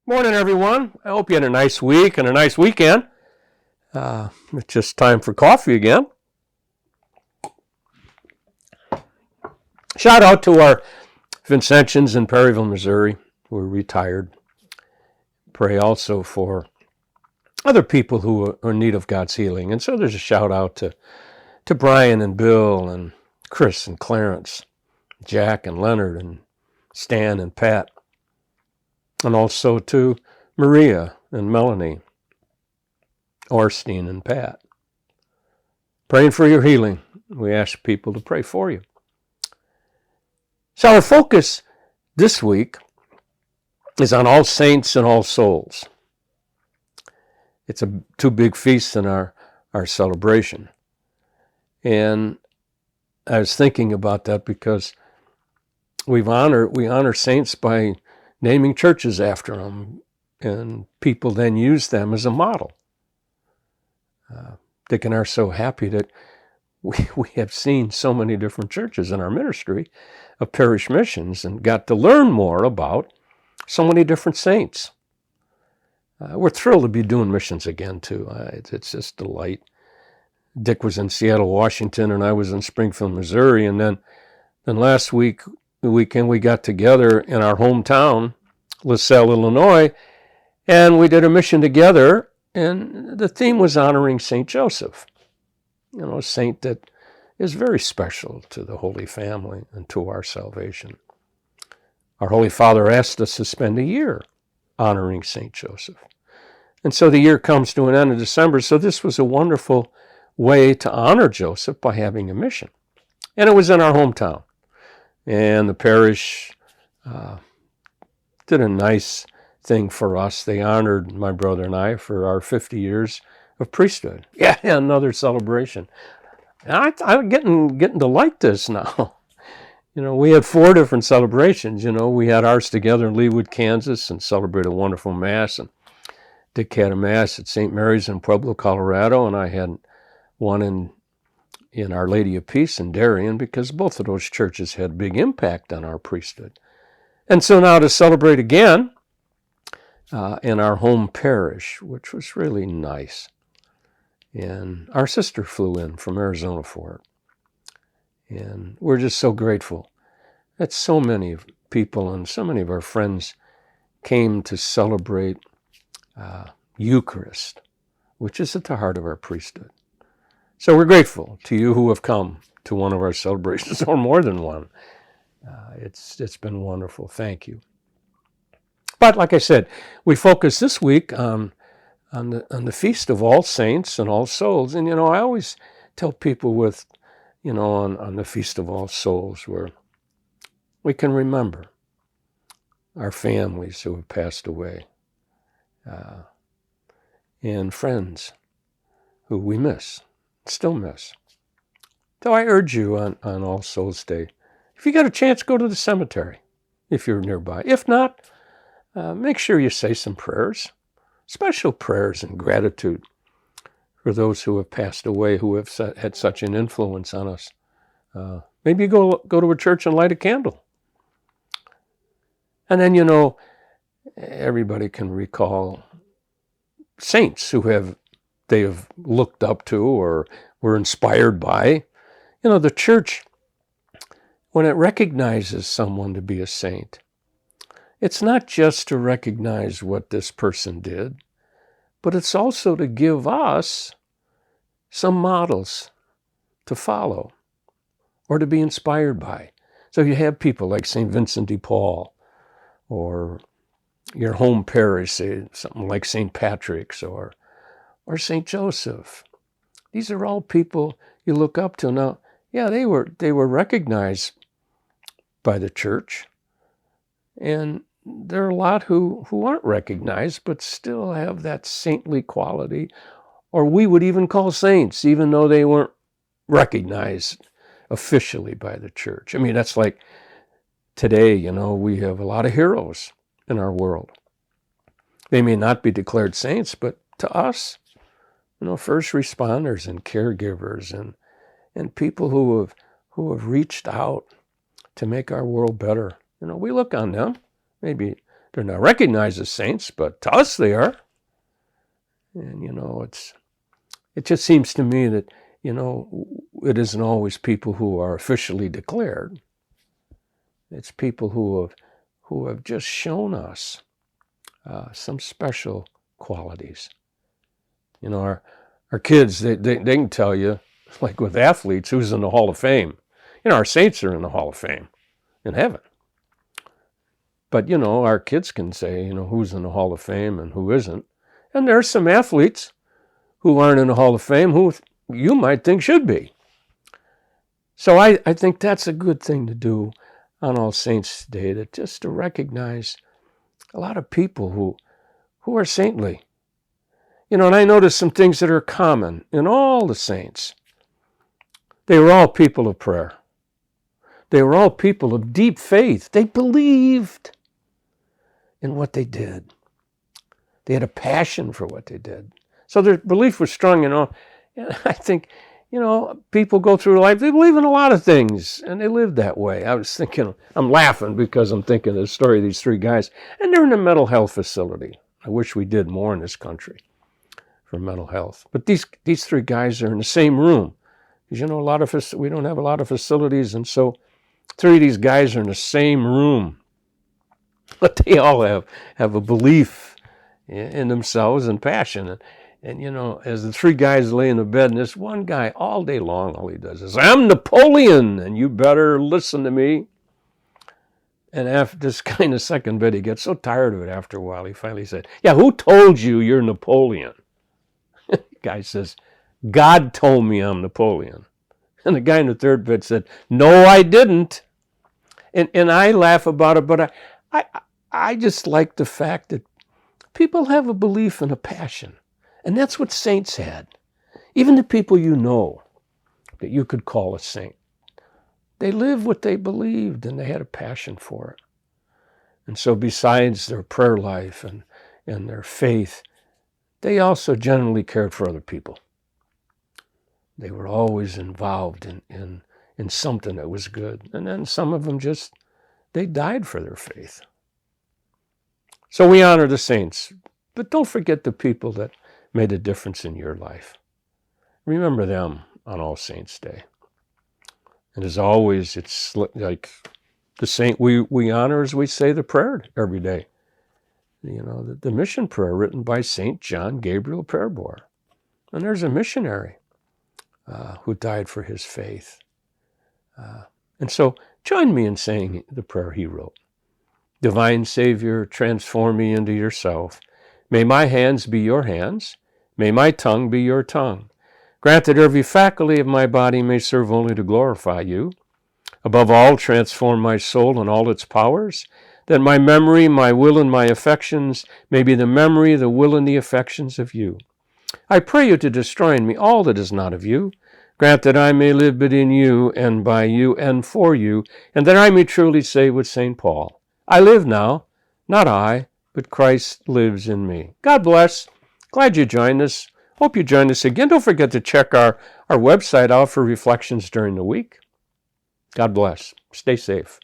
Morning, everyone. I hope you had a nice week and a nice weekend. It's just time for coffee again. Shout out to our Vincentians in Perryville, Missouri, who are retired. Pray also for other people who are in need of God's healing. And so there's a shout out to Brian and Bill and Chris and Clarence, Jack and Leonard and Stan and Pat. And also to Maria and Melanie, Orstein and Pat. Praying for your healing. We ask people to pray for you. So our focus this week is on All Saints and All Souls. It's two big feasts in our celebration. And I was thinking about that because we honor saints by naming churches after them, and people then use them as a model. Dick and I are so happy that we have seen so many different churches in our ministry of parish missions and got to learn more about so many different saints. We're thrilled to be doing missions again, too. It's just a delight. Dick was in Seattle, Washington, and I was in Springfield, Missouri, and then last weekend we got together in our hometown, LaSalle, Illinois, and we did a mission together, and the theme was honoring St. Joseph, a saint that is very special to the Holy Family and to our salvation. Our Holy Father asked us to spend a year honoring St. Joseph. And so the year comes to an end in December, so this was a wonderful way to honor Joseph by having a mission. And it was in our hometown. And the parish did a nice thing for us. They honored my brother and I for our 50 years of priesthood. Yeah, another celebration. And I'm getting to like this now. We had 4 different celebrations. We had ours together in Leawood, Kansas, and celebrated a wonderful Mass. And Dick had a Mass at St. Mary's in Pueblo, Colorado, and I had one in Our Lady of Peace in Darien, because both of those churches had big impact on our priesthood. And so now to celebrate again in our home parish, which was really nice. And our sister flew in from Arizona for it. And we're just so grateful that so many people and so many of our friends came to celebrate Eucharist, which is at the heart of our priesthood. So we're grateful to you who have come to one of our celebrations, or more than one. It's been wonderful. Thank you. But like I said, we focus this week on the Feast of All Saints and All Souls. And, I always tell people on the Feast of All Souls, where we can remember our families who have passed away, and friends who we still miss. So I urge you on All Souls Day, if you got a chance, go to the cemetery if you're nearby. If not, make sure you say some prayers, special prayers and gratitude for those who have passed away, who have had such an influence on us. Maybe go to a church and light a candle. And then, everybody can recall saints who they have looked up to or were inspired by. The church, when it recognizes someone to be a saint, it's not just to recognize what this person did, but it's also to give us some models to follow or to be inspired by. So you have people like St. Vincent de Paul, or your home parish, say something like St. Patrick's or St. Joseph. These are all people you look up to. Now, yeah, they were recognized by the church, and there are a lot who aren't recognized but still have that saintly quality, or we would even call saints, even though they weren't recognized officially by the church. I mean, that's like today, we have a lot of heroes in our world. They may not be declared saints, but to us, first responders and caregivers and people who have reached out to make our world better. We look on them, maybe They're not recognized as saints, but to us they are. And, it just seems to me that, it isn't always people who are officially declared. It's people who have just shown us some special qualities. Our kids, they can tell you, like with athletes, who's in the Hall of Fame. Our saints are in the Hall of Fame in heaven. But, our kids can say, who's in the Hall of Fame and who isn't. And there's some athletes who aren't in the Hall of Fame who you might think should be. So I think that's a good thing to do on All Saints Day, just to recognize a lot of people who are saintly. And I noticed some things that are common in all the saints. They were all people of prayer. They were all people of deep faith. They believed in what they did. They had a passion for what they did. So their belief was strong, And I think, people go through life, they believe in a lot of things, and they live that way. I was thinking, I'm laughing because I'm thinking of the story of these three guys, and they're in a mental health facility. I wish we did more in this country for mental health. But these three guys are in the same room. Because, we don't have a lot of facilities, and so three of these guys are in the same room. But they all have a belief in themselves and passion. And, as the three guys lay in the bed, and this one guy, all day long, all he does is, I'm Napoleon, and you better listen to me. And after this kind of second bit, he gets so tired of it after a while, he finally said, yeah, who told you you're Napoleon? The guy says, God told me I'm Napoleon. And the guy in the third bit said, no, I didn't. And I laugh about it, but I just like the fact that people have a belief and a passion. And that's what saints had. Even the people that you could call a saint, they lived what they believed and they had a passion for it. And so besides their prayer life and their faith, they also generally cared for other people. They were always involved in something that was good. And then some of them they died for their faith. So we honor the saints, but don't forget the people that made a difference in your life. Remember them on All Saints Day. And as always, it's like the saint we honor as we say the prayer every day. The mission prayer written by St. John Gabriel Perbor. And there's a missionary who died for his faith. And so join me in saying the prayer he wrote. Divine Savior, transform me into yourself. May my hands be your hands. May my tongue be your tongue. Grant that every faculty of my body may serve only to glorify you. Above all, transform my soul and all its powers, that my memory, my will, and my affections may be the memory, the will, and the affections of you. I pray you to destroy in me all that is not of you. Grant that I may live but in you, and by you, and for you, and that I may truly say with St. Paul, I live now, not I, but Christ lives in me. God bless. Glad you joined us. Hope you join us again. Don't forget to check our website out for reflections during the week. God bless. Stay safe.